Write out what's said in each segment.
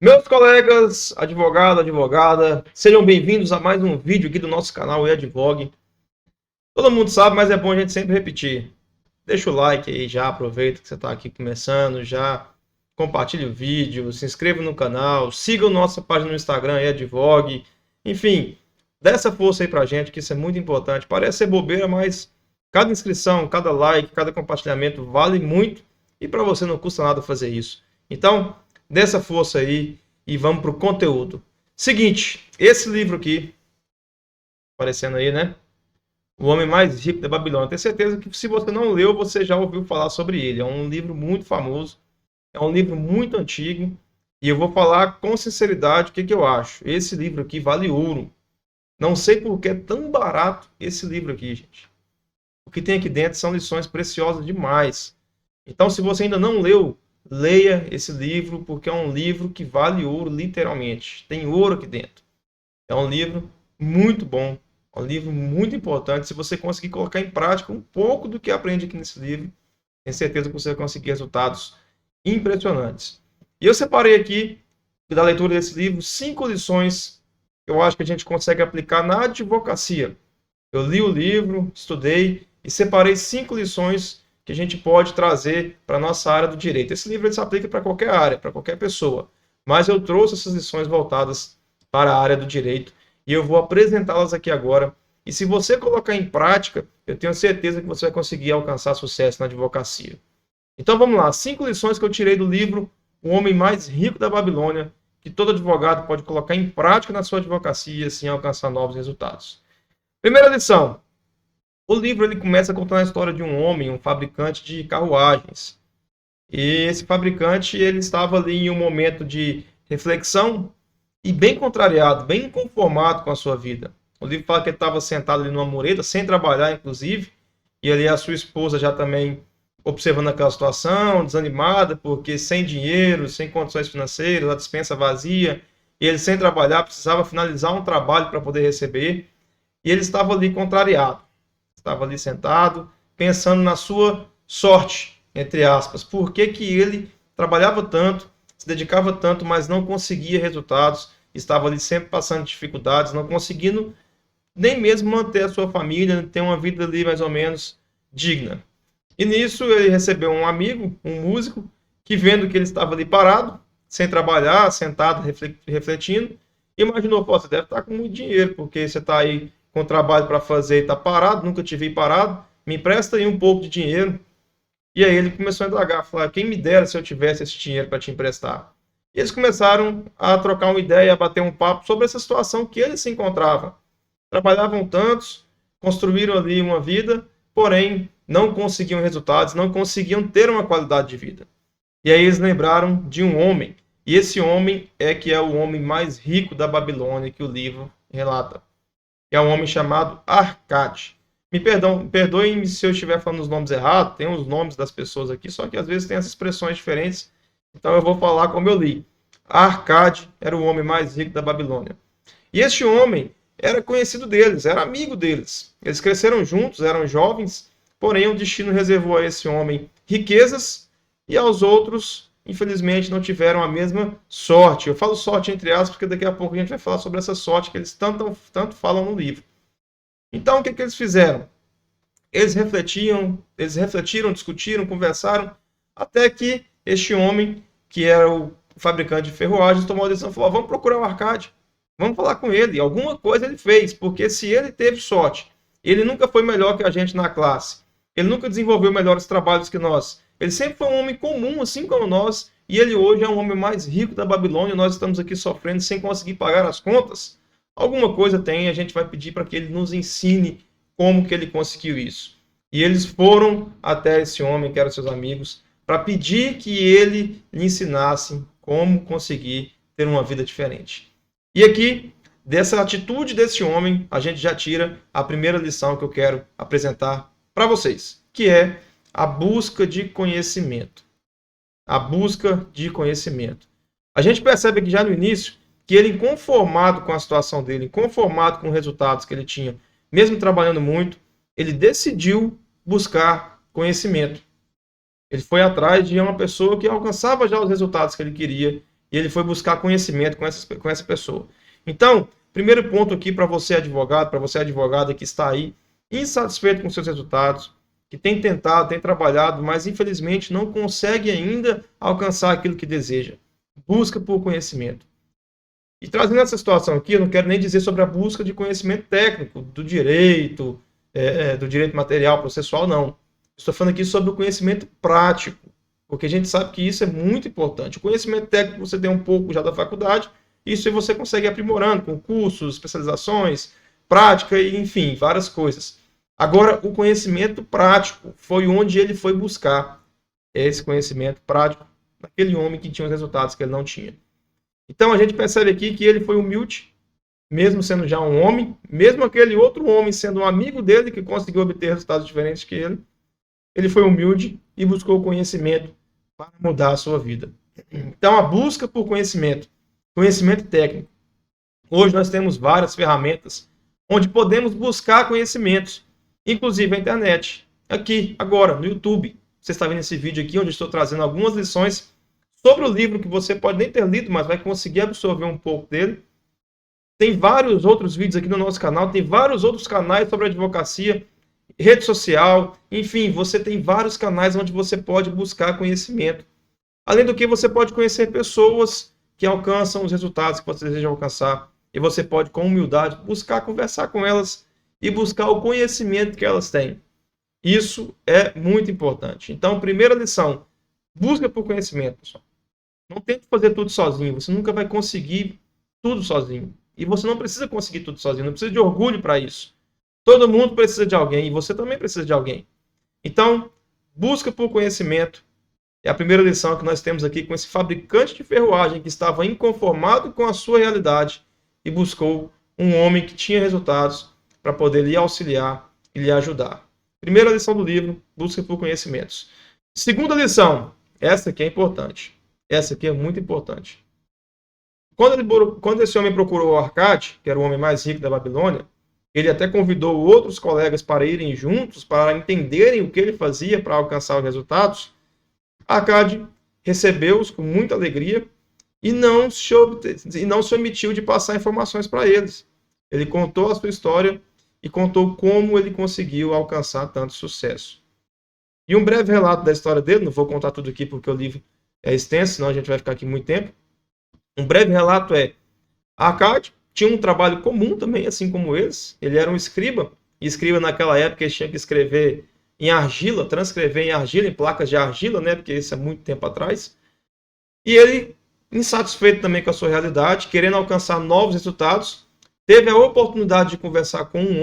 Meus colegas, advogado, advogada, sejam bem-vindos a mais um vídeo aqui do nosso canal eAdvogue. Todo mundo sabe, mas é bom a gente sempre repetir. Deixa o like aí já, aproveita que você está aqui começando, já compartilhe o vídeo, se inscreva no canal, siga a nossa página no Instagram eAdvogue. Enfim, dê essa força aí pra gente, que isso é muito importante. Parece ser bobeira, mas cada inscrição, cada like, cada compartilhamento vale muito e para você não custa nada fazer isso. Então, dê essa força aí e vamos para o conteúdo. Seguinte, esse livro aqui, aparecendo aí, né? O Homem Mais Rico da Babilônia. Tenho certeza que se você não leu, você já ouviu falar sobre ele. É um livro muito famoso, é um livro muito antigo e eu vou falar com sinceridade o que eu acho. Esse livro aqui vale ouro. Não sei por que é tão barato esse livro aqui, gente. O que tem aqui dentro são lições preciosas demais. Então, se você ainda não leu, leia esse livro, porque é um livro que vale ouro, literalmente. Tem ouro aqui dentro. É um livro muito bom, um livro muito importante. Se você conseguir colocar em prática um pouco do que aprende aqui nesse livro, tenho certeza que você vai conseguir resultados impressionantes. E eu separei aqui, da leitura desse livro, 5 lições que eu acho que a gente consegue aplicar na advocacia. Eu li o livro, estudei e separei 5 lições que a gente pode trazer para a nossa área do direito. Esse livro ele se aplica para qualquer área, para qualquer pessoa. Mas eu trouxe essas lições voltadas para a área do direito e eu vou apresentá-las aqui agora. E se você colocar em prática, eu tenho certeza que você vai conseguir alcançar sucesso na advocacia. Então vamos lá, 5 lições que eu tirei do livro O Homem Mais Rico da Babilônia, que todo advogado pode colocar em prática na sua advocacia e assim alcançar novos resultados. Primeira lição. O livro ele começa contando a história de um homem, um fabricante de carruagens. E esse fabricante ele estava ali em um momento de reflexão e bem contrariado, bem inconformado com a sua vida. O livro fala que ele estava sentado ali numa mureta, sem trabalhar, inclusive, e ali a sua esposa já também observando aquela situação, desanimada, porque sem dinheiro, sem condições financeiras, a despensa vazia, e ele sem trabalhar, precisava finalizar um trabalho para poder receber, e ele estava ali contrariado. Estava ali sentado, pensando na sua sorte, entre aspas. Por que que ele trabalhava tanto, se dedicava tanto, mas não conseguia resultados, estava ali sempre passando dificuldades, não conseguindo nem mesmo manter a sua família, ter uma vida ali mais ou menos digna. E nisso ele recebeu um amigo, um músico, que vendo que ele estava ali parado, sem trabalhar, sentado, refletindo, imaginou, pô, você deve estar com muito dinheiro, porque você está aí com trabalho para fazer e está parado, nunca te vi parado, me empresta aí um pouco de dinheiro. E aí ele começou a indagar, falar, quem me dera se eu tivesse esse dinheiro para te emprestar. E eles começaram a trocar uma ideia, a bater um papo sobre essa situação que ele se encontrava. Trabalhavam tantos, construíram ali uma vida, porém não conseguiam resultados, não conseguiam ter uma qualidade de vida. E aí eles lembraram de um homem, e esse homem é que é o homem mais rico da Babilônia que o livro relata. É um homem chamado Arcade. Perdoem-me se eu estiver falando os nomes errados, tem os nomes das pessoas aqui, só que às vezes tem essas expressões diferentes, então eu vou falar como eu li. Arcade era o homem mais rico da Babilônia. E este homem era conhecido deles, era amigo deles. Eles cresceram juntos, eram jovens, porém o destino reservou a esse homem riquezas e aos outros, infelizmente, não tiveram a mesma sorte. Eu falo sorte entre aspas, porque daqui a pouco a gente vai falar sobre essa sorte que eles tanto falam no livro. Então, o que eles fizeram? Eles refletiram, discutiram, conversaram, até que este homem, que era o fabricante de ferroagens, tomou a decisão e falou, vamos procurar o Arcade. Vamos falar com ele. Alguma coisa ele fez, porque se ele teve sorte, ele nunca foi melhor que a gente na classe. Ele nunca desenvolveu melhores trabalhos que nós. Ele sempre foi um homem comum, assim como nós, e ele hoje é um homem mais rico da Babilônia. Nós estamos aqui sofrendo sem conseguir pagar as contas. Alguma coisa tem, a gente vai pedir para que ele nos ensine como que ele conseguiu isso. E eles foram até esse homem, que eram seus amigos, para pedir que ele lhe ensinasse como conseguir ter uma vida diferente. E aqui, dessa atitude desse homem, a gente já tira a primeira lição que eu quero apresentar para vocês, que é a busca de conhecimento. A busca de conhecimento. A gente percebe aqui já no início que ele, inconformado com a situação dele, inconformado com os resultados que ele tinha, mesmo trabalhando muito, ele decidiu buscar conhecimento. Ele foi atrás de uma pessoa que alcançava já os resultados que ele queria, e ele foi buscar conhecimento com essa pessoa. Então, primeiro ponto aqui para você advogado, para você advogada que está aí insatisfeito com seus resultados, que tem tentado, tem trabalhado, mas infelizmente não consegue ainda alcançar aquilo que deseja. Busca por conhecimento. E trazendo essa situação aqui, eu não quero nem dizer sobre a busca de conhecimento técnico, do direito material, processual, não. Estou falando aqui sobre o conhecimento prático, porque a gente sabe que isso é muito importante. O conhecimento técnico você tem um pouco já da faculdade, isso você consegue ir aprimorando com cursos, especializações, prática e, enfim, várias coisas. Agora, o conhecimento prático foi onde ele foi buscar esse conhecimento prático naquele homem que tinha os resultados que ele não tinha. Então, a gente percebe aqui que ele foi humilde, mesmo sendo já um homem, mesmo aquele outro homem sendo um amigo dele que conseguiu obter resultados diferentes que ele foi humilde e buscou conhecimento para mudar a sua vida. Então, a busca por conhecimento técnico. Hoje nós temos várias ferramentas onde podemos buscar conhecimentos, inclusive a internet. Aqui, agora, no YouTube. Você está vendo esse vídeo aqui, onde eu estou trazendo algumas lições sobre o livro que você pode nem ter lido, mas vai conseguir absorver um pouco dele. Tem vários outros vídeos aqui no nosso canal, tem vários outros canais sobre advocacia, rede social, enfim, você tem vários canais onde você pode buscar conhecimento. Além do que, você pode conhecer pessoas que alcançam os resultados que você deseja alcançar. E você pode, com humildade, buscar conversar com elas e buscar o conhecimento que elas têm. Isso é muito importante. Então, primeira lição, busca por conhecimento, pessoal. Não tente fazer tudo sozinho, você nunca vai conseguir tudo sozinho. E você não precisa conseguir tudo sozinho, não precisa de orgulho para isso. Todo mundo precisa de alguém e você também precisa de alguém. Então, busca por conhecimento. É a primeira lição que nós temos aqui com esse fabricante de ferroagem que estava inconformado com a sua realidade e buscou um homem que tinha resultados para poder lhe auxiliar e lhe ajudar. Primeira lição do livro, busca por conhecimentos. Segunda lição, essa aqui é importante. Essa aqui é muito importante. Quando esse homem procurou o Arcade, que era o homem mais rico da Babilônia, ele até convidou outros colegas para irem juntos, para entenderem o que ele fazia para alcançar os resultados. Arcade recebeu-os com muita alegria e não se omitiu de passar informações para eles. Ele contou a sua história e contou como ele conseguiu alcançar tanto sucesso. E um breve relato da história dele, não vou contar tudo aqui porque o livro é extenso, senão a gente vai ficar aqui muito tempo. Um breve relato é: Arcade tinha um trabalho comum também, assim como eles. Ele era um escriba, e escriba naquela época ele tinha que escrever em argila, transcrever em argila, em placas de argila, né? Porque isso é muito tempo atrás. E ele, insatisfeito também com a sua realidade, querendo alcançar novos resultados, teve a oportunidade de conversar com um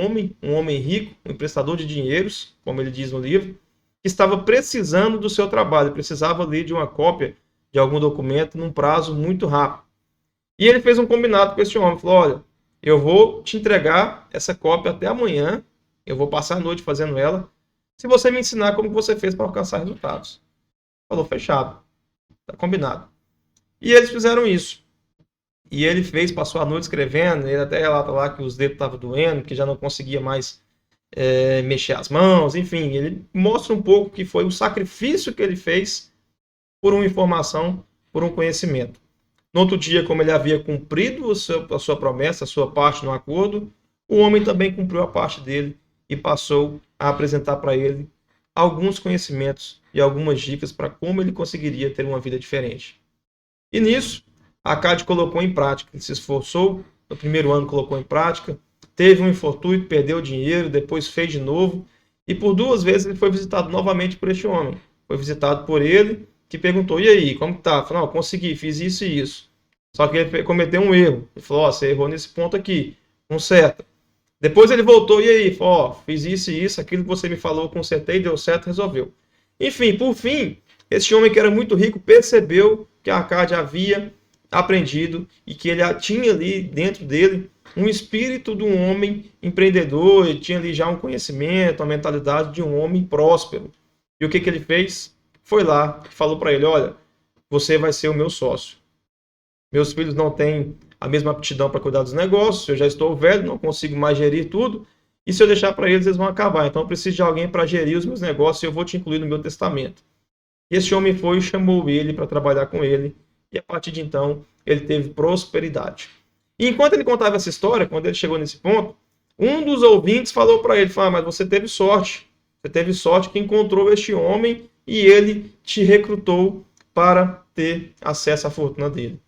homem rico, um emprestador de dinheiros, como ele diz no livro, que estava precisando do seu trabalho, precisava ali de uma cópia de algum documento num prazo muito rápido. E ele fez um combinado com esse homem, falou: olha, eu vou te entregar essa cópia até amanhã, eu vou passar a noite fazendo ela, se você me ensinar como você fez para alcançar resultados. Falou: fechado, tá combinado. E eles fizeram isso. E ele passou a noite escrevendo, ele até relata lá que os dedos estavam doendo, que já não conseguia mais mexer as mãos, enfim, ele mostra um pouco que foi o sacrifício que ele fez por uma informação, por um conhecimento. No outro dia, como ele havia cumprido a sua promessa, a sua parte no acordo, o homem também cumpriu a parte dele e passou a apresentar para ele alguns conhecimentos e algumas dicas para como ele conseguiria ter uma vida diferente. E nisso, Arcade colocou em prática, ele se esforçou, no primeiro ano colocou em prática, teve um infortúnio, perdeu dinheiro, depois fez de novo, e por 2 vezes ele foi visitado novamente por este homem. Foi visitado por ele, que perguntou: e aí, como que tá? Falou: não, consegui, fiz isso e isso. Só que ele cometeu um erro. Ele falou: você errou nesse ponto aqui, conserta. Depois ele voltou: e aí? Falou: fiz isso e isso, aquilo que você me falou, consertei, deu certo, resolveu. Enfim, por fim, esse homem que era muito rico percebeu que Arcade havia aprendido e que ele tinha ali dentro dele um espírito de um homem empreendedor, ele tinha ali já um conhecimento, a mentalidade de um homem próspero. E o que ele fez? Foi lá e falou para ele: olha, você vai ser o meu sócio. Meus filhos não têm a mesma aptidão para cuidar dos negócios, eu já estou velho, não consigo mais gerir tudo, e se eu deixar para eles, eles vão acabar. Então eu preciso de alguém para gerir os meus negócios e eu vou te incluir no meu testamento. E esse homem foi e chamou ele para trabalhar com ele, e a partir de então ele teve prosperidade. E enquanto ele contava essa história, quando ele chegou nesse ponto, um dos ouvintes falou para ele, mas você teve sorte que encontrou este homem e ele te recrutou para ter acesso à fortuna dele.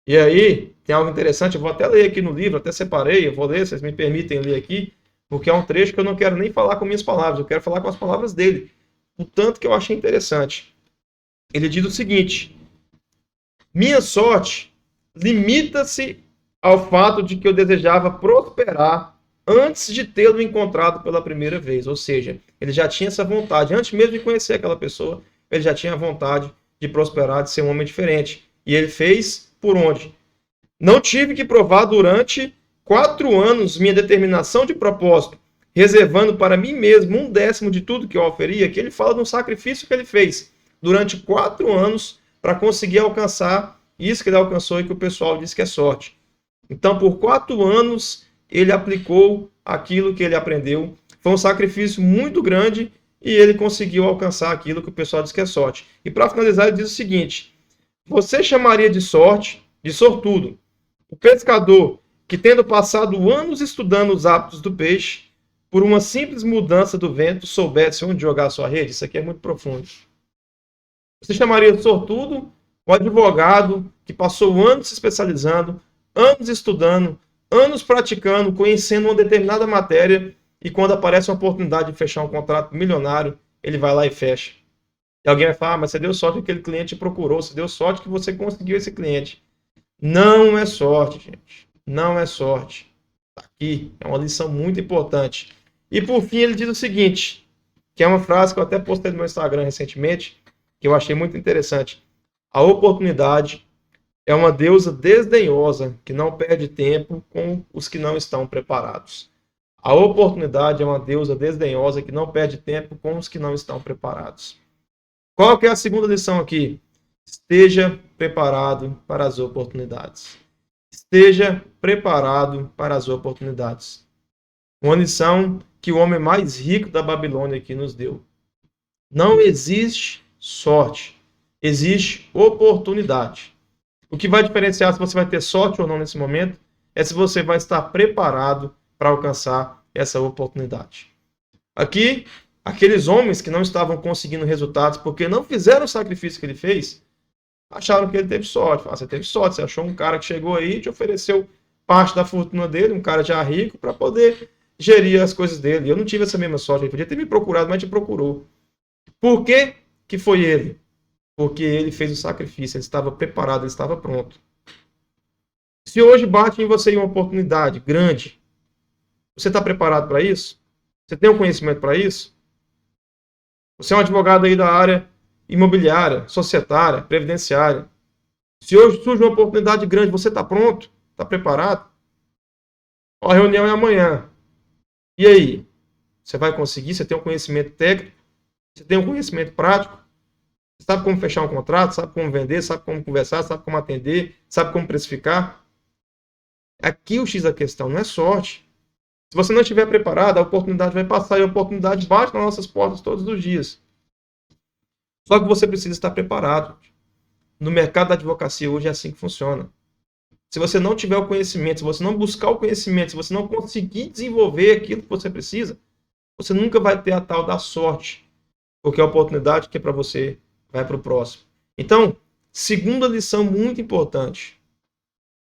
E aí, tem algo interessante, eu vou até ler aqui no livro, até separei, eu vou ler, vocês me permitem ler aqui, porque é um trecho que eu não quero nem falar com minhas palavras, eu quero falar com as palavras dele. O tanto que eu achei interessante. Ele diz o seguinte: minha sorte limita-se ao fato de que eu desejava prosperar antes de tê-lo encontrado pela primeira vez. Ou seja, ele já tinha essa vontade, antes mesmo de conhecer aquela pessoa, ele já tinha a vontade de prosperar, de ser um homem diferente. E ele fez por onde? Não tive que provar durante 4 anos minha determinação de propósito, reservando para mim mesmo 1/10 de tudo que eu oferia, que ele fala de um sacrifício que ele fez durante 4 anos para conseguir alcançar isso que ele alcançou e que o pessoal diz que é sorte. Então, por 4 anos, ele aplicou aquilo que ele aprendeu. Foi um sacrifício muito grande e ele conseguiu alcançar aquilo que o pessoal diz que é sorte. E para finalizar, ele diz o seguinte: você chamaria de sorte, de sortudo, o pescador que, tendo passado anos estudando os hábitos do peixe, por uma simples mudança do vento, soubesse onde jogar sua rede? Isso aqui é muito profundo. Você chamaria de sortudo o advogado que passou anos se especializando, anos estudando, anos praticando, conhecendo uma determinada matéria, e quando aparece uma oportunidade de fechar um contrato milionário, ele vai lá e fecha. E alguém vai falar, mas você deu sorte que aquele cliente procurou, você deu sorte que você conseguiu esse cliente. Não é sorte, gente. Não é sorte. Tá aqui, é uma lição muito importante. E por fim ele diz o seguinte, que é uma frase que eu até postei no meu Instagram recentemente, que eu achei muito interessante. A oportunidade é uma deusa desdenhosa que não perde tempo com os que não estão preparados. A oportunidade é uma deusa desdenhosa que não perde tempo com os que não estão preparados. Qual que é a segunda lição aqui? Esteja preparado para as oportunidades. Esteja preparado para as oportunidades. Uma lição que o homem mais rico da Babilônia aqui nos deu. Não existe sorte, existe oportunidade. O que vai diferenciar se você vai ter sorte ou não nesse momento é se você vai estar preparado para alcançar essa oportunidade. Aqui, aqueles homens que não estavam conseguindo resultados porque não fizeram o sacrifício que ele fez, acharam que ele teve sorte. Você teve sorte, você achou um cara que chegou aí e te ofereceu parte da fortuna dele, um cara já rico, para poder gerir as coisas dele. Eu não tive essa mesma sorte, ele podia ter me procurado, mas te procurou. Por que que foi ele? Porque ele fez o sacrifício, ele estava preparado, ele estava pronto. Se hoje bate em você uma oportunidade grande, você está preparado para isso? Você tem o conhecimento para isso? Você é um advogado aí da área imobiliária, societária, previdenciária. Se hoje surge uma oportunidade grande, você está pronto? Está preparado? A reunião é amanhã. E aí? Você vai conseguir? Você tem um conhecimento técnico? Você tem um conhecimento prático? Você sabe como fechar um contrato? Sabe como vender? Sabe como conversar? Sabe como atender? Sabe como precificar? Aqui o X da questão não é sorte. Se você não estiver preparado, a oportunidade vai passar e a oportunidade bate nas nossas portas todos os dias. Só que você precisa estar preparado. No mercado da advocacia hoje é assim que funciona. Se você não tiver o conhecimento, se você não buscar o conhecimento, se você não conseguir desenvolver aquilo que você precisa, você nunca vai ter a tal da sorte. Porque a oportunidade que é para você vai para o próximo. Então, segunda lição muito importante.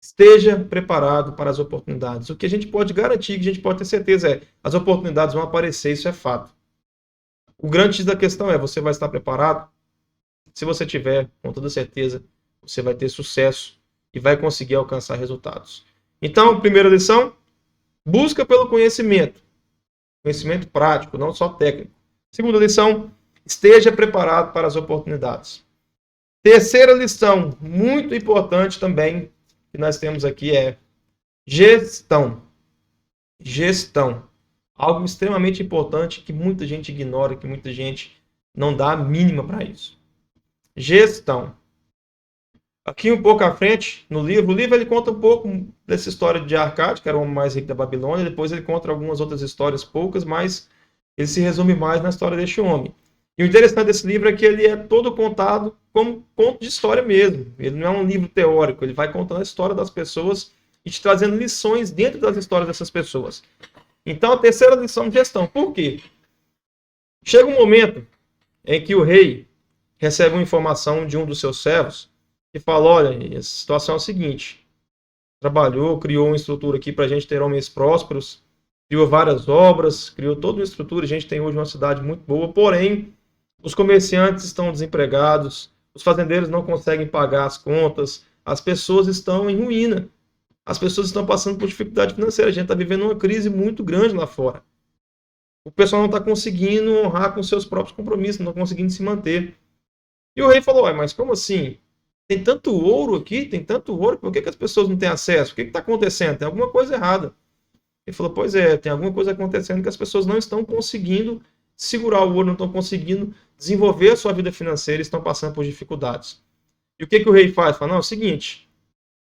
Esteja preparado para as oportunidades. O que a gente pode garantir, que a gente pode ter certeza é, as oportunidades vão aparecer, isso é fato. O grande X da questão é, você vai estar preparado? Se você tiver, com toda certeza, você vai ter sucesso e vai conseguir alcançar resultados. Então, primeira lição, busca pelo conhecimento. Conhecimento prático, não só técnico. Segunda lição, esteja preparado para as oportunidades. Terceira lição, muito importante também, que nós temos aqui é gestão. Gestão. Algo extremamente importante que muita gente ignora, que muita gente não dá a mínima para isso. Gestão. Aqui um pouco à frente, no livro, o livro ele conta um pouco dessa história de Arcade, que era o homem mais rico da Babilônia, depois ele conta algumas outras histórias poucas, mas ele se resume mais na história deste homem. E o interessante desse livro é que ele é todo contado como conto de história mesmo. Ele não é um livro teórico, ele vai contando a história das pessoas e te trazendo lições dentro das histórias dessas pessoas. Então, a terceira lição de gestão. Por quê? Chega um momento em que o rei recebe uma informação de um dos seus servos e fala, olha, a situação é a seguinte, trabalhou, criou uma estrutura aqui para a gente ter homens prósperos, criou várias obras, criou toda uma estrutura, a gente tem hoje uma cidade muito boa, porém, os comerciantes estão desempregados, os fazendeiros não conseguem pagar as contas, as pessoas estão em ruína, as pessoas estão passando por dificuldade financeira, a gente está vivendo uma crise muito grande lá fora. O pessoal não está conseguindo honrar com seus próprios compromissos, não está conseguindo se manter. E o rei falou, mas como assim? Tem tanto ouro aqui, tem tanto ouro, por que as pessoas não têm acesso? O que está acontecendo? Tem alguma coisa errada. Ele falou, pois é, tem alguma coisa acontecendo que as pessoas não estão conseguindo segurar o ouro, não estão conseguindo desenvolver a sua vida financeira, estão passando por dificuldades. E o que o rei faz? Fala, não, é o seguinte,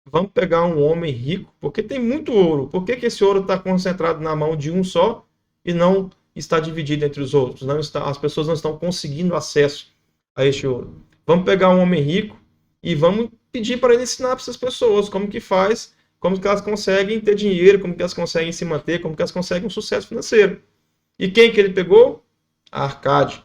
vamos pegar um homem rico, porque tem muito ouro. Por que esse ouro está concentrado na mão de um só e não está dividido entre os outros? As pessoas não estão conseguindo acesso a este ouro. Vamos pegar um homem rico e vamos pedir para ele ensinar para essas pessoas como que faz, como que elas conseguem ter dinheiro, como que elas conseguem se manter, como que elas conseguem um sucesso financeiro. E quem que ele pegou? A Arcade.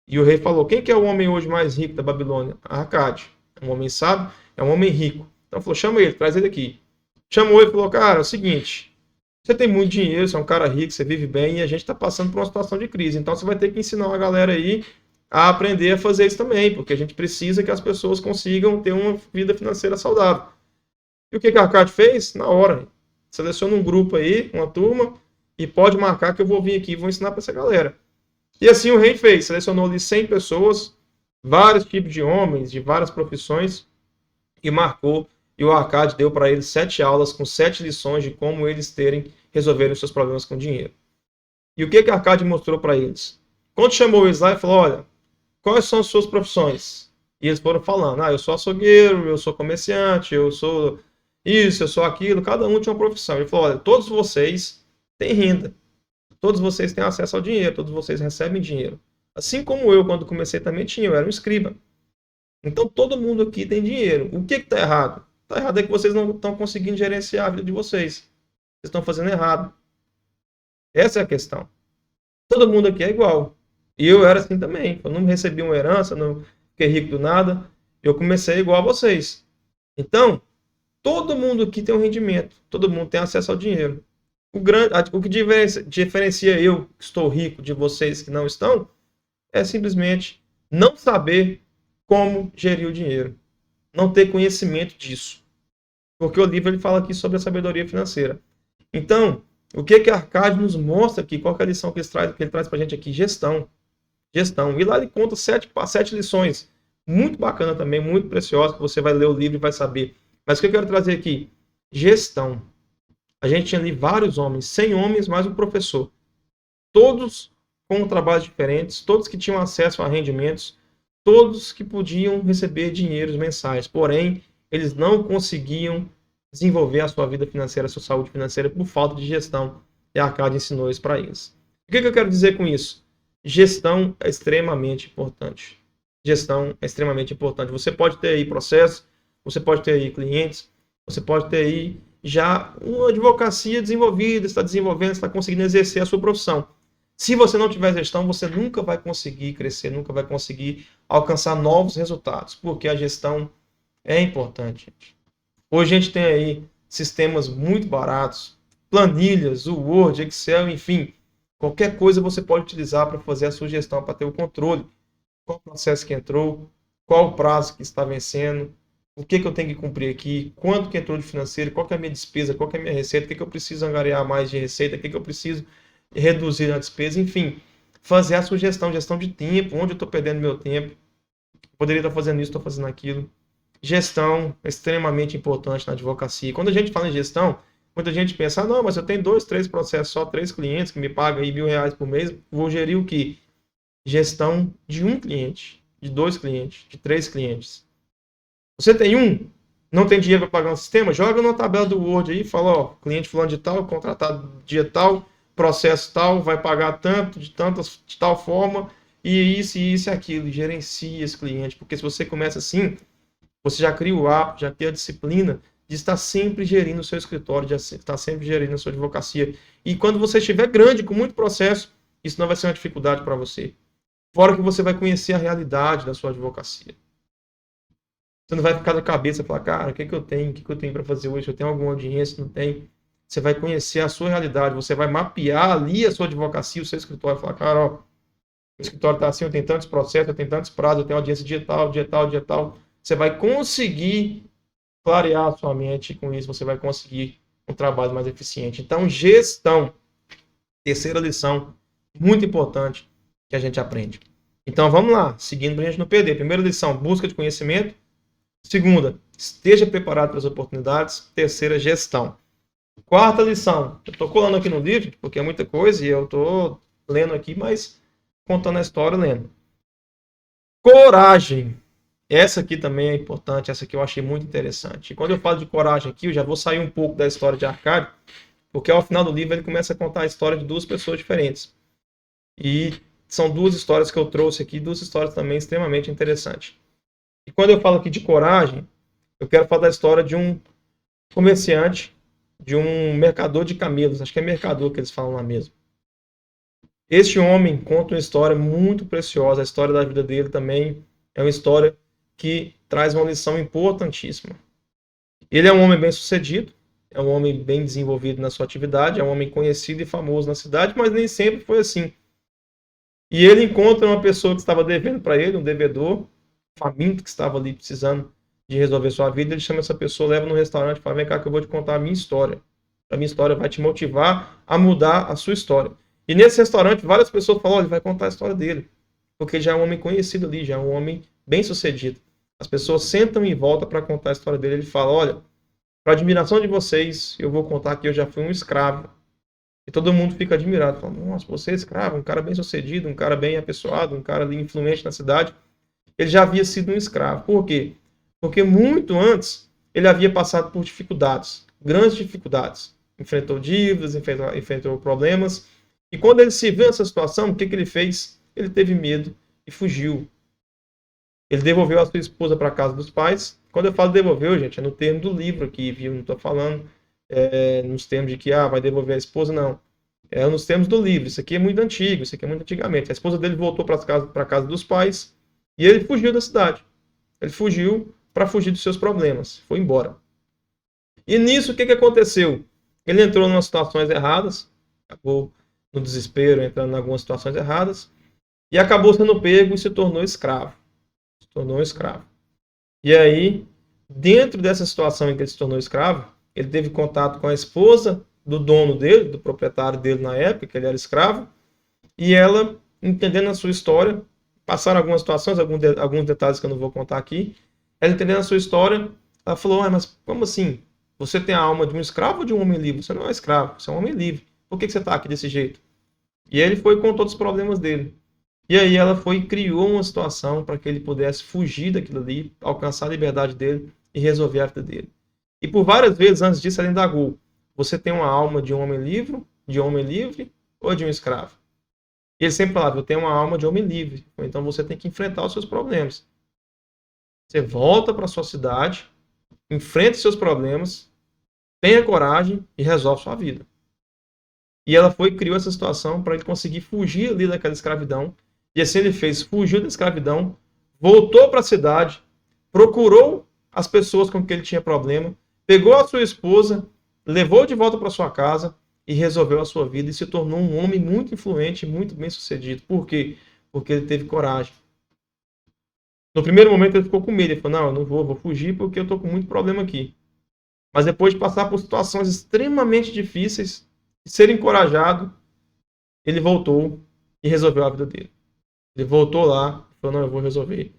E o rei falou, quem que é o homem hoje mais rico da Babilônia? A Arcade. É um homem sábio, é um homem rico. Então falou, chama ele, traz ele aqui. Chamou ele e falou, cara, é o seguinte, você tem muito dinheiro, você é um cara rico, você vive bem e a gente está passando por uma situação de crise. Então você vai ter que ensinar uma galera aí a aprender a fazer isso também, porque a gente precisa que as pessoas consigam ter uma vida financeira saudável. E o que a Arcade fez? Na hora. Seleciona um grupo aí, uma turma, e pode marcar que eu vou vir aqui e vou ensinar para essa galera. E assim o rei fez. Selecionou ali 100 pessoas, vários tipos de homens, de várias profissões, e marcou. E o Arcade deu para eles 7 aulas com 7 lições de como eles resolverem os seus problemas com dinheiro. E o que a Arcade mostrou para eles? Quando chamou eles lá e falou, olha, quais são as suas profissões? E eles foram falando, eu sou açougueiro, eu sou comerciante, eu sou isso, eu sou aquilo, cada um tinha uma profissão. Ele falou, olha, todos vocês têm renda, todos vocês têm acesso ao dinheiro, todos vocês recebem dinheiro. Assim como eu, quando comecei, também tinha, eu era um escriba. Então todo mundo aqui tem dinheiro. O que está errado? Está errado é que vocês não estão conseguindo gerenciar a vida de vocês. Vocês estão fazendo errado. Essa é a questão. Todo mundo aqui é igual. E eu era assim também. Eu não recebi uma herança, não fiquei rico do nada. Eu comecei igual a vocês. Então, todo mundo aqui tem um rendimento. Todo mundo tem acesso ao dinheiro. O que diferencia eu, que estou rico, de vocês que não estão, é simplesmente não saber como gerir o dinheiro. Não ter conhecimento disso. Porque o livro ele fala aqui sobre a sabedoria financeira. Então, o que a Arcade nos mostra aqui? Qual é a lição que ele traz para a gente aqui? Gestão. E lá ele conta 7 lições. Muito bacana também, muito preciosa, que você vai ler o livro e vai saber. Mas o que eu quero trazer aqui? Gestão. A gente tinha ali vários homens, 100 homens mais um professor. Todos com trabalhos diferentes, todos que tinham acesso a rendimentos, todos que podiam receber dinheiros mensais. Porém, eles não conseguiam desenvolver a sua vida financeira, a sua saúde financeira por falta de gestão. E a Arcade ensinou isso para eles. O que eu quero dizer com isso? Gestão é extremamente importante. Gestão é extremamente importante. Você pode ter aí processo, você pode ter aí clientes, você pode ter aí já uma advocacia desenvolvida, está desenvolvendo, está conseguindo exercer a sua profissão. Se você não tiver gestão, você nunca vai conseguir crescer, nunca vai conseguir alcançar novos resultados, porque a gestão é importante, gente. Hoje a gente tem aí sistemas muito baratos, planilhas, o Word, Excel, enfim. Qualquer coisa você pode utilizar para fazer a sua gestão, para ter o controle. Qual o processo que entrou, qual o prazo que está vencendo, o que eu tenho que cumprir aqui, quanto que entrou de financeiro, qual que é a minha despesa, qual que é a minha receita, o que eu preciso angariar mais de receita, o que eu preciso reduzir na despesa, enfim. Fazer a sua gestão de tempo, onde eu estou perdendo meu tempo. Poderia estar fazendo isso, estou fazendo aquilo. Gestão é extremamente importante na advocacia. Quando a gente fala em gestão, muita gente pensa, não, mas eu tenho 2, 3 processos, só 3 clientes que me pagam aí R$1.000 por mês, vou gerir o quê? Gestão de 1 cliente, de 2 clientes, de 3 clientes. Você tem não tem dinheiro para pagar um sistema, joga na tabela do Word aí e fala, ó, cliente fulano de tal, contratado dia tal, processo tal, vai pagar tanto, de tal forma, e isso e aquilo, e gerencia esse cliente, porque se você começa assim, você já cria o hábito, já cria a disciplina de estar sempre gerindo o seu escritório, de estar sempre gerindo a sua advocacia. E quando você estiver grande, com muito processo, isso não vai ser uma dificuldade para você. Fora que você vai conhecer a realidade da sua advocacia. Você não vai ficar na cabeça e falar, cara, o que eu tenho? O que eu tenho para fazer hoje? Eu tenho alguma audiência? Não tem? Você vai conhecer a sua realidade, você vai mapear ali a sua advocacia, o seu escritório, falar, cara, ó, o escritório está assim, eu tenho tantos processos, eu tenho tantos prazos, eu tenho audiência dia tal, dia tal, dia tal. Você vai conseguir clarear a sua mente e com isso você vai conseguir um trabalho mais eficiente. Então, gestão, terceira lição, muito importante que a gente aprende. Então, vamos lá, seguindo para a gente não perder. Primeira lição, busca de conhecimento. Segunda, esteja preparado para as oportunidades. Terceira, gestão. Quarta lição, eu estou colando aqui no livro, porque é muita coisa e eu estou lendo aqui, mas contando a história, lendo. Coragem. Essa aqui também é importante, essa aqui eu achei muito interessante. E quando eu falo de coragem aqui, eu já vou sair um pouco da história de Arcádio, porque ao final do livro ele começa a contar a história de duas pessoas diferentes. E são duas histórias que eu trouxe aqui, duas histórias também extremamente interessantes. E quando eu falo aqui de coragem, eu quero falar da história de um comerciante, de um mercador de camelos. Acho que é mercador que eles falam lá mesmo. Este homem conta uma história muito preciosa. A história da vida dele também é uma história que traz uma lição importantíssima. Ele é um homem bem-sucedido, é um homem bem desenvolvido na sua atividade, é um homem conhecido e famoso na cidade, mas nem sempre foi assim. E ele encontra uma pessoa que estava devendo para ele, um devedor, faminto, que estava ali precisando de resolver sua vida. Ele chama essa pessoa, leva no restaurante e fala, vem cá que eu vou te contar a minha história. A minha história vai te motivar a mudar a sua história. E nesse restaurante, várias pessoas falam, olha, ele vai contar a história dele. Porque já é um homem conhecido ali, já é um homem bem-sucedido. As pessoas sentam em volta para contar a história dele. Ele fala, olha, para admiração de vocês, eu vou contar que eu já fui um escravo. E todo mundo fica admirado. Fala, nossa, você é escravo, um cara bem-sucedido, um cara bem apessoado, um cara ali influente na cidade. Ele já havia sido um escravo. Por quê? Porque muito antes ele havia passado por dificuldades, grandes dificuldades. Enfrentou dívidas, enfrentou problemas. E quando ele se viu nessa situação, o que ele fez? Ele teve medo e fugiu. Ele devolveu a sua esposa para a casa dos pais. Quando eu falo devolveu, gente, é no termo do livro aqui, viu? Não estou falando nos termos de que vai devolver a esposa, não. É nos termos do livro. Isso aqui é muito antigo, isso aqui é muito antigamente. A esposa dele voltou para a casa dos pais e ele fugiu da cidade. Ele fugiu para fugir dos seus problemas. Foi embora. E nisso, o que aconteceu? Ele entrou em umas situações erradas, acabou no desespero, entrando em algumas situações erradas, e acabou sendo pego e se tornou escravo. Se tornou escravo. E aí, dentro dessa situação em que ele se tornou escravo, ele teve contato com a esposa do dono dele, do proprietário dele na época, que ele era escravo, e ela, entendendo a sua história, passaram algumas situações, alguns detalhes que eu não vou contar aqui, ela entendendo a sua história, ela falou, mas como assim? Você tem a alma de um escravo ou de um homem livre? Você não é escravo, você é um homem livre. Por que você está aqui desse jeito? E ele foi com todos os problemas dele. E aí ela foi e criou uma situação para que ele pudesse fugir daquilo ali, alcançar a liberdade dele e resolver a vida dele. E por várias vezes antes disso ela indagou, você tem uma alma de um homem livre ou de um escravo? E ele sempre falava, eu tenho uma alma de homem livre. Então você tem que enfrentar os seus problemas. Você volta para a sua cidade, enfrenta os seus problemas, tenha coragem e resolve sua vida. E ela foi e criou essa situação para ele conseguir fugir ali daquela escravidão. E assim ele fez, fugiu da escravidão, voltou para a cidade, procurou as pessoas com quem ele tinha problema, pegou a sua esposa, levou de volta para sua casa e resolveu a sua vida e se tornou um homem muito influente, muito bem sucedido. Por quê? Porque ele teve coragem. No primeiro momento ele ficou com medo, ele falou, não, eu não vou fugir porque eu estou com muito problema aqui. Mas depois de passar por situações extremamente difíceis, de ser encorajado, ele voltou e resolveu a vida dele. Ele voltou lá e falou, não, eu vou resolver.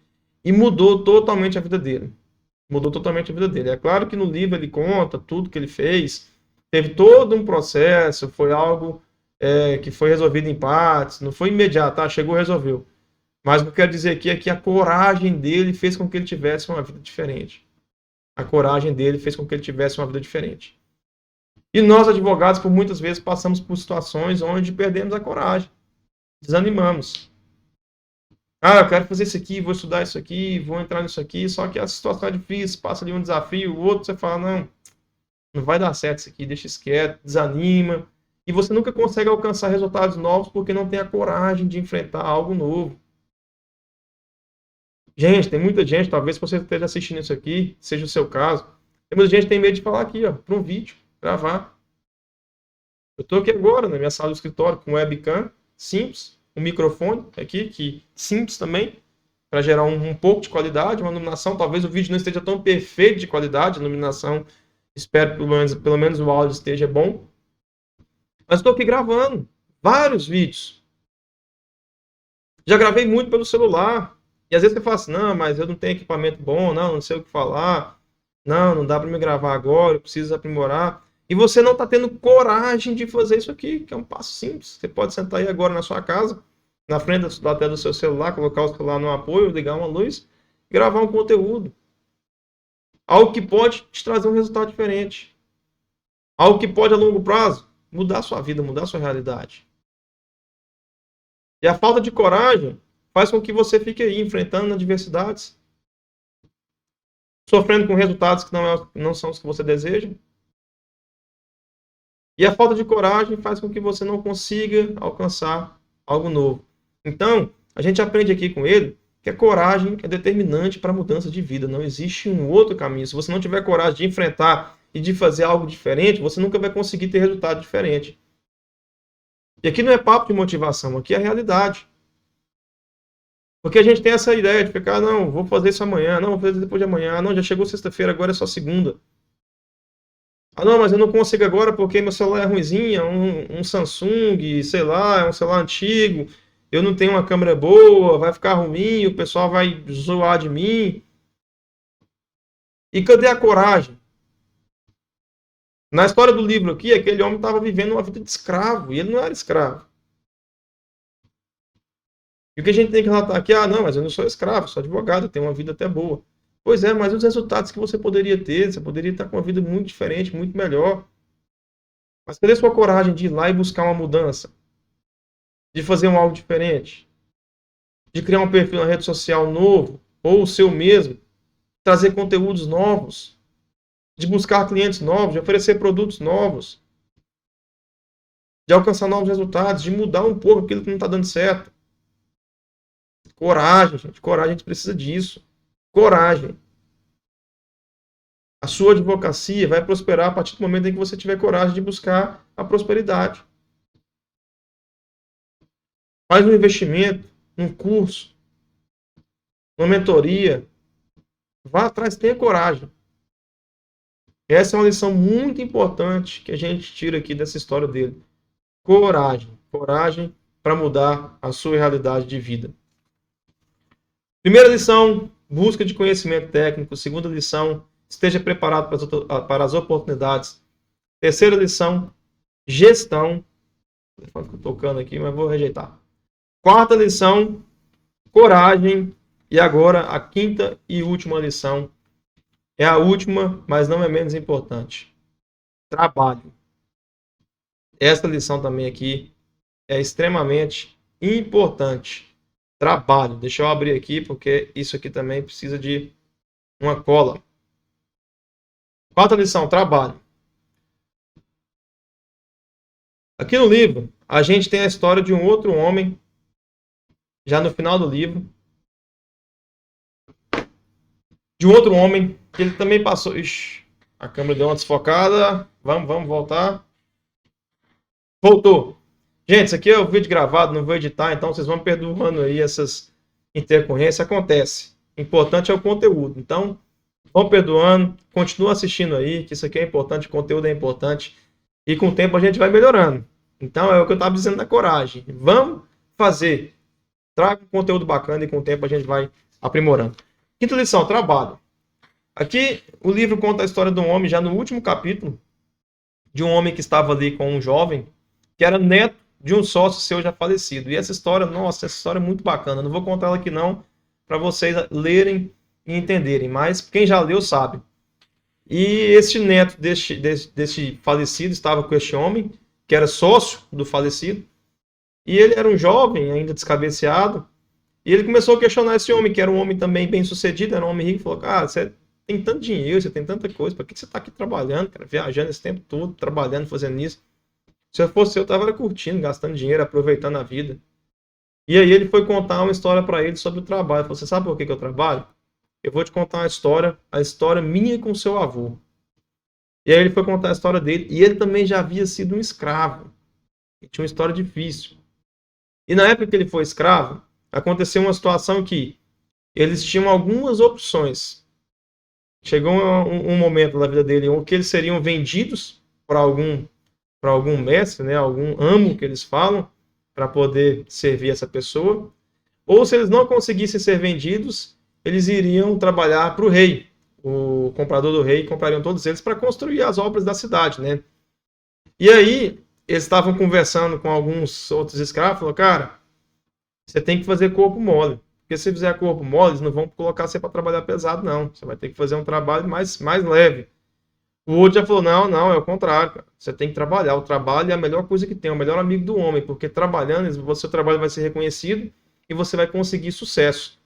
E mudou totalmente a vida dele. Mudou totalmente a vida dele. É claro que no livro ele conta tudo que ele fez, teve todo um processo, foi algo que foi resolvido em partes, não foi imediato, chegou e resolveu. Mas o que eu quero dizer aqui é que a coragem dele fez com que ele tivesse uma vida diferente. A coragem dele fez com que ele tivesse uma vida diferente. E nós, advogados, por muitas vezes passamos por situações onde perdemos a coragem, desanimamos. Ah, eu quero fazer isso aqui, vou estudar isso aqui, vou entrar nisso aqui, só que a situação é difícil, passa ali um desafio, o outro você fala, não, não vai dar certo isso aqui, deixa isso quieto, desanima. E você nunca consegue alcançar resultados novos porque não tem a coragem de enfrentar algo novo. Gente, tem muita gente, talvez você esteja assistindo isso aqui, seja o seu caso, tem muita gente que tem medo de falar aqui, ó, para um vídeo, gravar. Eu estou aqui agora na minha sala do escritório com webcam, simples, um microfone aqui, que simples também, para gerar um pouco de qualidade, uma iluminação. Talvez o vídeo não esteja tão perfeito de qualidade, a iluminação, espero que pelo menos o áudio esteja bom. Mas estou aqui gravando vários vídeos. Já gravei muito pelo celular. E às vezes você fala assim, não, mas eu não tenho equipamento bom, não sei o que falar. Não dá para me gravar agora, eu preciso aprimorar. E você não está tendo coragem de fazer isso aqui, que é um passo simples. Você pode sentar aí agora na sua casa, na frente da tela do seu celular, colocar o celular no apoio, ligar uma luz, gravar um conteúdo. Algo que pode te trazer um resultado diferente. Algo que pode, a longo prazo, mudar a sua vida, mudar a sua realidade. E a falta de coragem faz com que você fique aí enfrentando adversidades, sofrendo com resultados que não são os que você deseja. E a falta de coragem faz com que você não consiga alcançar algo novo. Então, a gente aprende aqui com ele que a coragem é determinante para a mudança de vida. Não existe um outro caminho. Se você não tiver coragem de enfrentar e de fazer algo diferente, você nunca vai conseguir ter resultado diferente. E aqui não é papo de motivação, aqui é a realidade. Porque a gente tem essa ideia de ficar, não, vou fazer isso amanhã, não, vou fazer depois de amanhã, não, já chegou sexta-feira, agora é só segunda. Ah, não, mas eu não consigo agora porque meu celular é ruimzinho, é um Samsung, sei lá, é um celular antigo, eu não tenho uma câmera boa, vai ficar ruim, o pessoal vai zoar de mim. E cadê a coragem? Na história do livro aqui, aquele homem estava vivendo uma vida de escravo, e ele não era escravo. E o que a gente tem que relatar aqui, não, mas eu não sou escravo, sou advogado, tenho uma vida até boa. Pois é, mas os resultados que você poderia ter, você poderia estar com uma vida muito diferente, muito melhor. Mas cadê sua coragem de ir lá e buscar uma mudança? De fazer algo diferente? De criar um perfil na rede social novo, ou o seu mesmo? Trazer conteúdos novos? De buscar clientes novos, de oferecer produtos novos? De alcançar novos resultados, de mudar um pouco aquilo que não está dando certo? Coragem, gente, coragem, a gente precisa disso. Coragem. A sua advocacia vai prosperar a partir do momento em que você tiver coragem de buscar a prosperidade. Faz um investimento, um curso, uma mentoria. Vá atrás, tenha coragem. Essa é uma lição muito importante que a gente tira aqui dessa história dele. Coragem. Coragem para mudar a sua realidade de vida. Primeira lição, busca de conhecimento técnico. Segunda lição, esteja preparado para as oportunidades. Terceira lição, gestão. Estou tocando aqui, mas vou rejeitar. Quarta lição, coragem. E agora a quinta e última lição. É a última, mas não é menos importante. Trabalho. Essa lição também aqui é extremamente importante. Trabalho. Deixa eu abrir aqui, porque isso aqui também precisa de uma cola. Quarta lição, trabalho. Aqui no livro, a gente tem a história de um outro homem, já no final do livro, de um outro homem que ele também passou... Ixi, a câmera deu uma desfocada. Vamos voltar. Voltou. Gente, isso aqui é o vídeo gravado, não vou editar, então vocês vão perdoando aí essas intercorrências. Acontece. O importante é o conteúdo. Então, vão perdoando, continua assistindo aí, que isso aqui é importante, o conteúdo é importante. E com o tempo a gente vai melhorando. Então, é o que eu estava dizendo da coragem. Vamos fazer. Traga um conteúdo bacana e com o tempo a gente vai aprimorando. Quinta lição, trabalho. Aqui o livro conta a história de um homem, já no último capítulo, de um homem que estava ali com um jovem, que era neto de um sócio seu já falecido. E essa história, nossa, essa história é muito bacana. Não vou contar ela aqui não, para vocês lerem e entenderem, mas quem já leu sabe. E este neto deste falecido estava com este homem, que era sócio do falecido, e ele era um jovem, ainda descabeceado, E ele começou a questionar esse homem, que era um homem também bem sucedido, era um homem rico, falou, cara, você tem tanto dinheiro, você tem tanta coisa, por que você está aqui trabalhando, cara, viajando esse tempo todo, trabalhando, fazendo isso? Se eu fosse eu, tava curtindo, gastando dinheiro, aproveitando a vida. E aí ele foi contar uma história para ele sobre o trabalho. Ele falou, você sabe por que eu trabalho? Eu vou te contar uma história, a história minha com seu avô. E aí ele foi contar a história dele, e ele também já havia sido um escravo. E tinha uma história difícil. E na época que ele foi escravo, aconteceu uma situação que eles tinham algumas opções. Chegou um momento da vida dele em que eles seriam vendidos para algum mestre, né, algum amo que eles falam, para poder servir essa pessoa. Ou se eles não conseguissem ser vendidos, eles iriam trabalhar para o rei. O comprador do rei comprariam todos eles para construir as obras da cidade, né? E aí, eles estavam conversando com alguns outros escravos, falou, cara, você tem que fazer corpo mole. Porque se fizer corpo mole, eles não vão colocar você para trabalhar pesado, não. Você vai ter que fazer um trabalho mais leve. O outro já falou, não, é o contrário, cara. Você tem que trabalhar. O trabalho é a melhor coisa que tem, é o melhor amigo do homem, porque trabalhando, o seu trabalho vai ser reconhecido e você vai conseguir sucesso.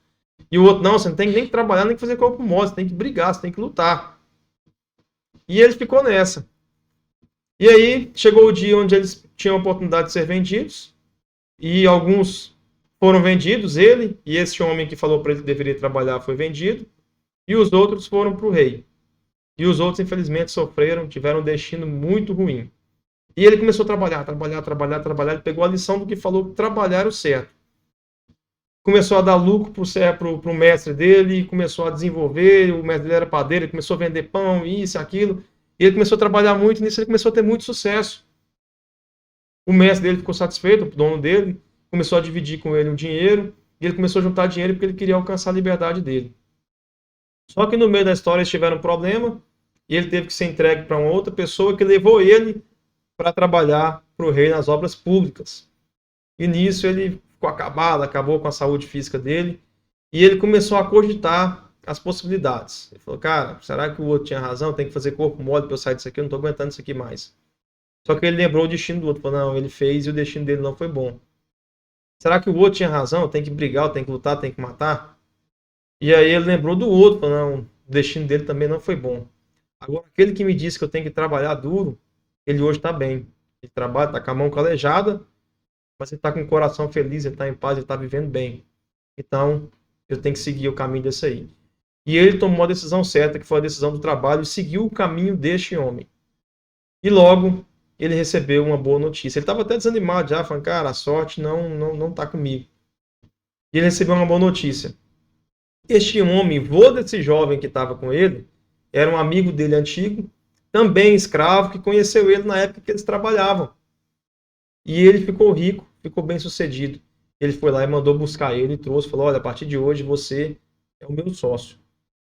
E o outro, não, você não tem nem que trabalhar, nem que fazer corpo mole, você tem que brigar, você tem que lutar. E ele ficou nessa. E aí, chegou o dia onde eles tinham a oportunidade de ser vendidos, e alguns foram vendidos, ele e esse homem que falou para ele que deveria trabalhar foi vendido, e os outros foram para o rei. E os outros, infelizmente, sofreram, tiveram um destino muito ruim. E ele começou a trabalhar. Ele pegou a lição do que falou que trabalhar era o certo. Começou a dar lucro para o mestre dele, começou a desenvolver, o mestre dele era padeiro, ele começou a vender pão, isso, aquilo. E ele começou a trabalhar muito nisso, ele começou a ter muito sucesso. O mestre dele ficou satisfeito, o dono dele, começou a dividir com ele o dinheiro, e ele começou a juntar dinheiro porque ele queria alcançar a liberdade dele. Só que no meio da história eles tiveram um problema e ele teve que ser entregue para uma outra pessoa que levou ele para trabalhar para o rei nas obras públicas. E nisso ele ficou acabado, acabou com a saúde física dele e ele começou a cogitar as possibilidades. Ele falou, cara, será que o outro tinha razão? Tem que fazer corpo mole para eu sair disso aqui, eu não estou aguentando isso aqui mais. Só que ele lembrou o destino do outro, falou, não, ele fez e o destino dele não foi bom. Será que o outro tinha razão? Tem que brigar, tem que lutar, tem que matar? E aí ele lembrou do outro, falou, não, o destino dele também não foi bom. Agora, aquele que me disse que eu tenho que trabalhar duro, ele hoje está bem. Ele trabalha, está com a mão calejada, mas ele está com o coração feliz, ele está em paz, ele está vivendo bem. Então, eu tenho que seguir o caminho desse aí. E ele tomou a decisão certa, que foi a decisão do trabalho, e seguiu o caminho deste homem. E logo, ele recebeu uma boa notícia. Ele estava até desanimado já, falando, cara, a sorte não está comigo. E ele recebeu uma boa notícia. Este homem, vô desse jovem que estava com ele, era um amigo dele antigo, também escravo, que conheceu ele na época que eles trabalhavam. E ele ficou rico, ficou bem sucedido. Ele foi lá e mandou buscar ele e trouxe, falou, olha, a partir de hoje você é o meu sócio.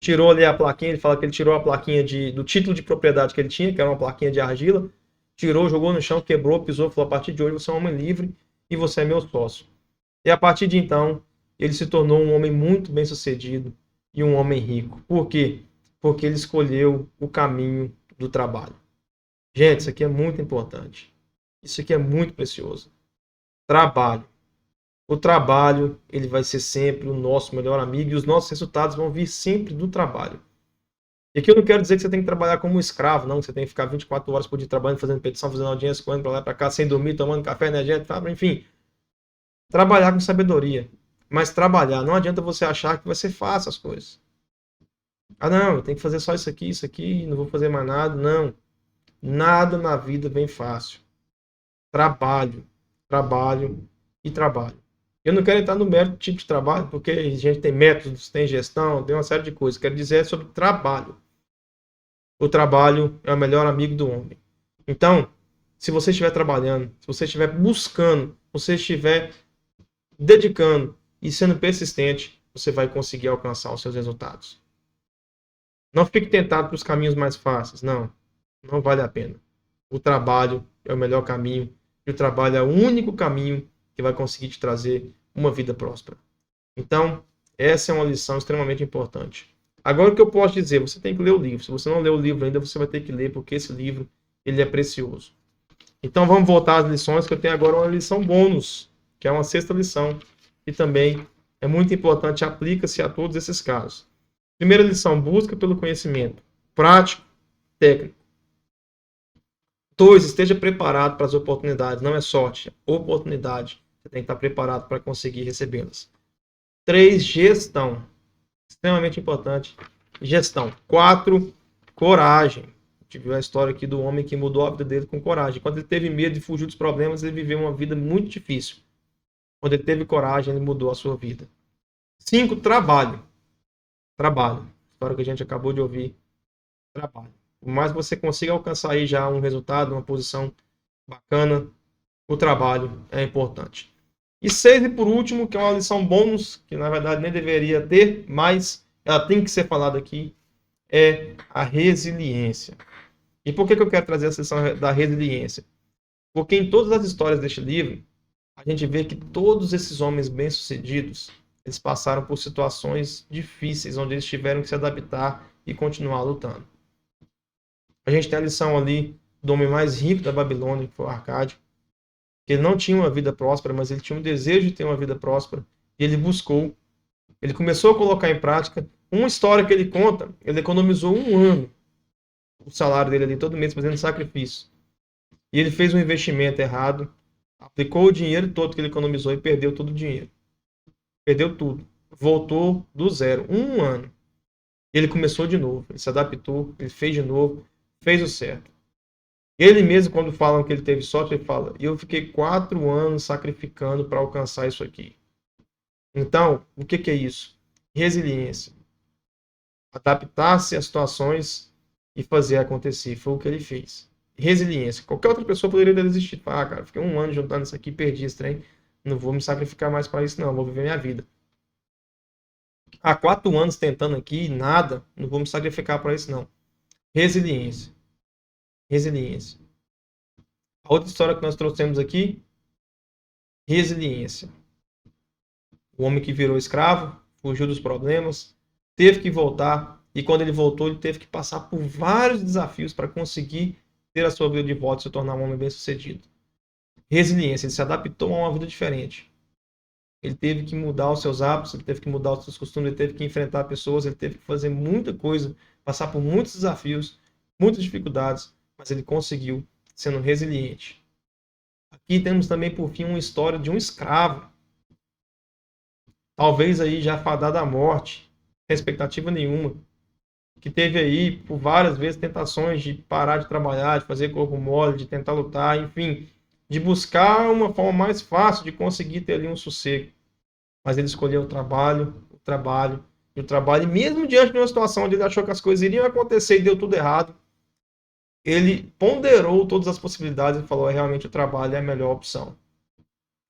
Tirou ali a plaquinha, ele fala que ele tirou a plaquinha do título de propriedade que ele tinha, que era uma plaquinha de argila, tirou, jogou no chão, quebrou, pisou, falou, a partir de hoje você é um homem livre e você é meu sócio. E a partir de então, ele se tornou um homem muito bem sucedido e um homem rico. Por quê? Porque ele escolheu o caminho do trabalho. Gente, isso aqui é muito importante. Isso aqui é muito precioso. Trabalho. O trabalho, ele vai ser sempre o nosso melhor amigo e os nossos resultados vão vir sempre do trabalho. E aqui eu não quero dizer que você tem que trabalhar como um escravo, não, que você tem que ficar 24 horas por dia trabalhando, fazendo petição, fazendo audiência, correndo para lá para cá, sem dormir, tomando café energético, enfim. Trabalhar com sabedoria. Mas trabalhar, não adianta você achar que vai ser fácil as coisas. Ah, não, eu tenho que fazer só isso aqui, não vou fazer mais nada. Não. Nada na vida vem fácil. Trabalho, trabalho e trabalho. Eu não quero entrar no mérito do tipo de trabalho, porque a gente tem métodos, tem gestão, tem uma série de coisas. Quero dizer sobre trabalho. O trabalho é o melhor amigo do homem. Então, se você estiver trabalhando, se você estiver buscando, se você estiver dedicando e sendo persistente, você vai conseguir alcançar os seus resultados. Não fique tentado para os caminhos mais fáceis. Não vale a pena. O trabalho é o melhor caminho e o trabalho é o único caminho que vai conseguir te trazer uma vida próspera. Então, essa é uma lição extremamente importante. Agora, o que eu posso dizer? Você tem que ler o livro. Se você não leu o livro ainda, você vai ter que ler, porque esse livro ele é precioso. Então, vamos voltar às lições, que eu tenho agora uma lição bônus, que é uma 6ª lição, e também é muito importante, aplica-se a todos esses casos. Primeira lição, busca pelo conhecimento prático, técnico. 2, esteja preparado para as oportunidades. Não é sorte, é oportunidade. Você tem que estar preparado para conseguir recebê-las. 3, gestão. Extremamente importante. Gestão. 4, coragem. A gente viu a história aqui do homem que mudou a vida dele com coragem. Quando ele teve medo de fugir dos problemas, ele viveu uma vida muito difícil. Quando ele teve coragem, ele mudou a sua vida. 5, trabalho. Trabalho. História que a gente acabou de ouvir. Trabalho. Por mais que você consiga alcançar aí já um resultado, uma posição bacana, o trabalho é importante. E 6, e por último, que é uma lição bônus, que na verdade nem deveria ter, mas ela tem que ser falada aqui, é a resiliência. E por que eu quero trazer essa lição da resiliência? Porque em todas as histórias deste livro, a gente vê que todos esses homens bem-sucedidos, eles passaram por situações difíceis, onde eles tiveram que se adaptar e continuar lutando. A gente tem a lição ali do homem mais rico da Babilônia, que foi o Arcádio, que ele não tinha uma vida próspera, mas ele tinha um desejo de ter uma vida próspera, e ele buscou, ele começou a colocar em prática. Uma história que ele conta, ele economizou 1 ano o salário dele ali todo mês fazendo sacrifício. E ele fez um investimento errado, aplicou o dinheiro todo que ele economizou e perdeu todo o dinheiro. Perdeu tudo. Voltou do zero. 1 ano. Ele começou de novo, ele se adaptou, ele fez de novo, fez o certo. Ele mesmo, quando falam que ele teve sorte, ele fala: eu fiquei 4 anos sacrificando para alcançar isso aqui. Então, o que é isso? Resiliência. Adaptar-se às situações e fazer acontecer. Foi o que ele fez. Resiliência. Qualquer outra pessoa poderia desistir. Ah, cara, fiquei 1 ano juntando isso aqui, perdi esse trem. Não vou me sacrificar mais para isso, não. Vou viver minha vida. Há 4 anos tentando aqui, nada. Não vou me sacrificar para isso, não. Resiliência. Resiliência. A outra história que nós trouxemos aqui, resiliência. O homem que virou escravo, fugiu dos problemas, teve que voltar, e quando ele voltou, ele teve que passar por vários desafios para conseguir ter a sua vida de volta e se tornar um homem bem-sucedido. Resiliência, ele se adaptou a uma vida diferente. Ele teve que mudar os seus hábitos, ele teve que mudar os seus costumes, ele teve que enfrentar pessoas, ele teve que fazer muita coisa, passar por muitos desafios, muitas dificuldades, mas ele conseguiu, sendo resiliente. Aqui temos também, por fim, uma história de um escravo, talvez aí já fadado à morte, sem expectativa nenhuma, que teve aí por várias vezes tentações de parar de trabalhar, de fazer corpo mole, de tentar lutar, enfim, de buscar uma forma mais fácil de conseguir ter ali um sossego. Mas ele escolheu o trabalho, e mesmo diante de uma situação onde ele achou que as coisas iriam acontecer e deu tudo errado, ele ponderou todas as possibilidades e falou: realmente o trabalho é a melhor opção.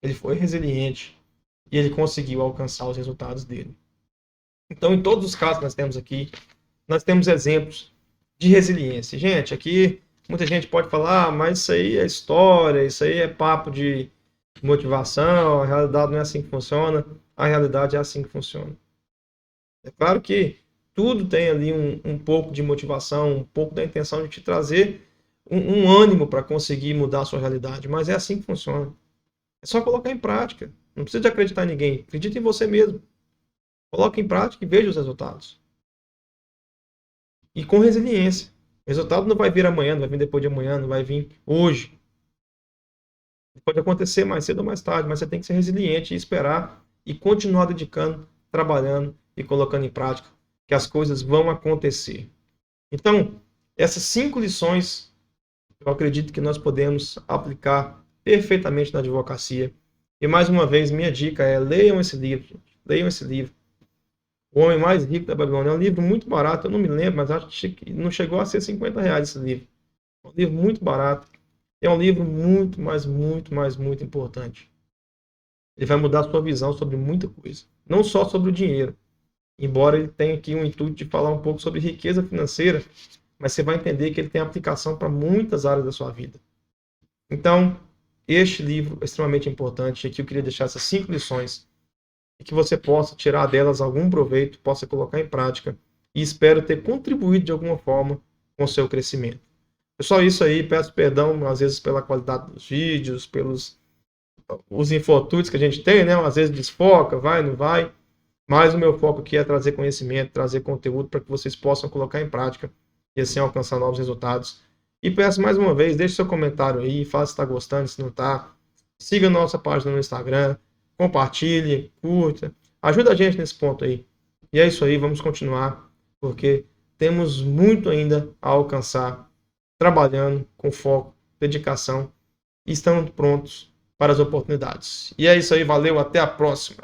Ele foi resiliente e ele conseguiu alcançar os resultados dele. Então, em todos os casos que nós temos aqui, nós temos exemplos de resiliência. Gente, aqui muita gente pode falar: mas isso aí é história, isso aí é papo de motivação, a realidade não é assim que funciona. A realidade é assim que funciona. É claro que tudo tem ali um pouco de motivação, um pouco da intenção de te trazer um ânimo para conseguir mudar a sua realidade, mas é assim que funciona. É só colocar em prática. Não precisa de acreditar em ninguém. Acredite em você mesmo. Coloque em prática e veja os resultados. E com resiliência. O resultado não vai vir amanhã, não vai vir depois de amanhã, não vai vir hoje. Pode acontecer mais cedo ou mais tarde, mas você tem que ser resiliente e esperar e continuar dedicando, trabalhando e colocando em prática, que as coisas vão acontecer. Então, essas 5 lições, eu acredito que nós podemos aplicar perfeitamente na advocacia. E mais uma vez, minha dica é: leiam esse livro, gente. Leiam esse livro. O Homem Mais Rico da Babilônia. É um livro muito barato, eu não me lembro, mas acho que não chegou a ser R$50 esse livro. É um livro muito barato. É um livro muito importante. Ele vai mudar a sua visão sobre muita coisa. Não só sobre o dinheiro. Embora ele tenha aqui um intuito de falar um pouco sobre riqueza financeira, mas você vai entender que ele tem aplicação para muitas áreas da sua vida. Então, este livro é extremamente importante. Aqui eu queria deixar essas 5 lições e que você possa tirar delas algum proveito, possa colocar em prática, e espero ter contribuído de alguma forma com o seu crescimento. É só isso aí, peço perdão às vezes pela qualidade dos vídeos, pelos os infotudes que a gente tem, né? Às vezes desfoca, vai, não vai. Mas o meu foco aqui é trazer conhecimento, trazer conteúdo para que vocês possam colocar em prática e assim alcançar novos resultados. E peço mais uma vez, deixe seu comentário aí, fala se está gostando, se não está. Siga a nossa página no Instagram, compartilhe, curta. Ajuda a gente nesse ponto aí. E é isso aí, vamos continuar, porque temos muito ainda a alcançar, trabalhando com foco, dedicação e estando prontos para as oportunidades. E é isso aí, valeu, até a próxima.